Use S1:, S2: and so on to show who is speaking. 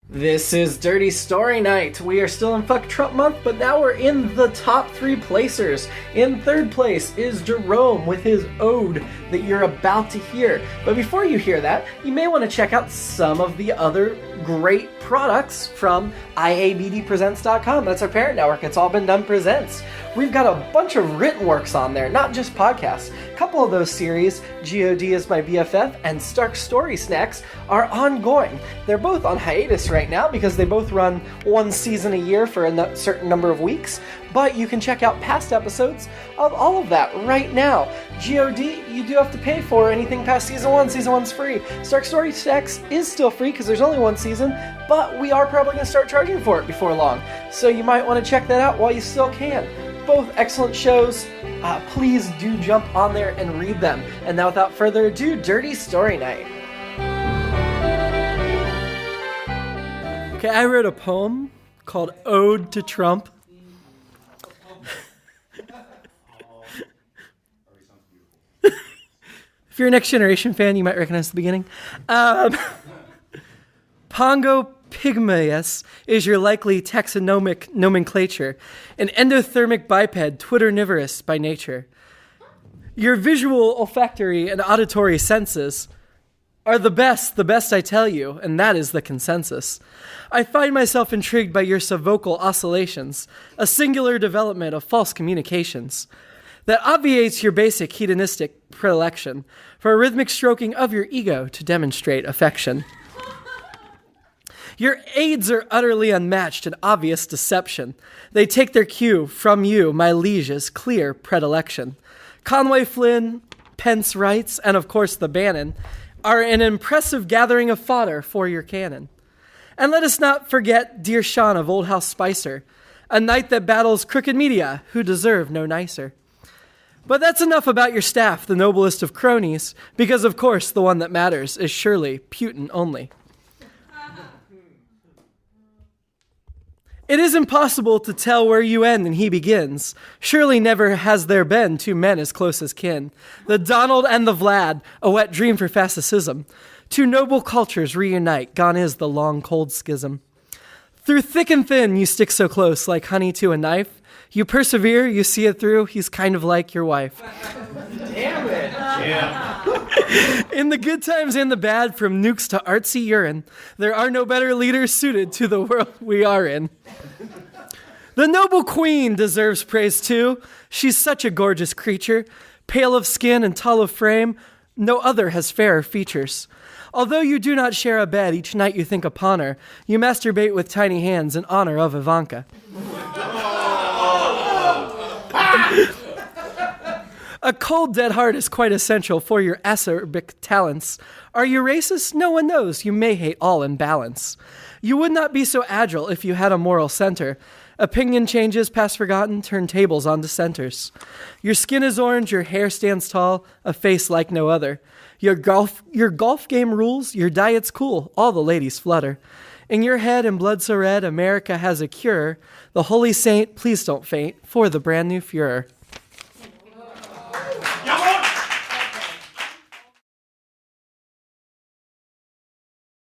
S1: This is Dirty Story Night. We are still in Fuck Trump Month, but now we're in the top three placers. In third place is Jerome with his ode that you're about to hear. But before you hear that, you may want to check out some of the other great products from IABDpresents.com. That's our parent network. It's All Been Done Presents. We've got a bunch of written works on there, not just podcasts. A couple of those series, G.O.D. is My BFF and Stark Story Snacks, are ongoing. They're both on hiatus right now because they both run one season a year for a certain number of weeks, but you can check out past episodes of all of that right now. G.O.D. you do have to pay for anything past season 1. Season 1's free. Stark Story Snacks is still free because there's only one season, but we are probably going to start charging for it before long, so you might want to check that out while you still can. Both excellent shows. Please do jump on there and read them. And now without further ado, Dirty Story Night. Okay, I wrote a poem called Ode to Trump. If you're a Next Generation fan, you might recognize the beginning. Pongo pygmaeus is your likely taxonomic nomenclature, an endothermic biped, twitternivorous by nature. Your visual, olfactory, and auditory senses are the best I tell you, and that is the consensus. I find myself intrigued by your subvocal oscillations, a singular development of false communications that obviates your basic hedonistic predilection for a rhythmic stroking of your ego to demonstrate affection. Your aids are utterly unmatched in obvious deception. They take their cue from you, my liege's clear predilection. Conway Flynn, Pence Wrights, and of course the Bannon are an impressive gathering of fodder for your cannon. And let us not forget dear Sean of Old House Spicer, a knight that battles crooked media who deserve no nicer. But that's enough about your staff, the noblest of cronies, because of course the one that matters is surely Putin only. It is impossible to tell where you end and he begins. Surely never has there been two men as close as kin. The Donald and the Vlad, a wet dream for fascism. Two noble cultures reunite, gone is the long cold schism. Through thick and thin you stick so close, like honey to a knife. You persevere, you see it through, he's kind of like your wife.
S2: Damn it! Yeah.
S1: In the good times and the bad, from nukes to artsy urine, there are no better leaders suited to the world we are in. The noble queen deserves praise too. She's such a gorgeous creature, pale of skin and tall of frame. No other has fairer features. Although you do not share a bed, each night you think upon her. You masturbate with tiny hands in honor of Ivanka. A cold, dead heart is quite essential for your acerbic talents. Are you racist? No one knows. You may hate all in balance. You would not be so agile if you had a moral center. Opinion changes, past forgotten, turn tables on dissenters. Your skin is orange, your hair stands tall, a face like no other. Your golf game rules, your diet's cool, all the ladies flutter. In your head and blood so red, America has a cure. The holy saint, please don't faint, for the brand new Fuhrer.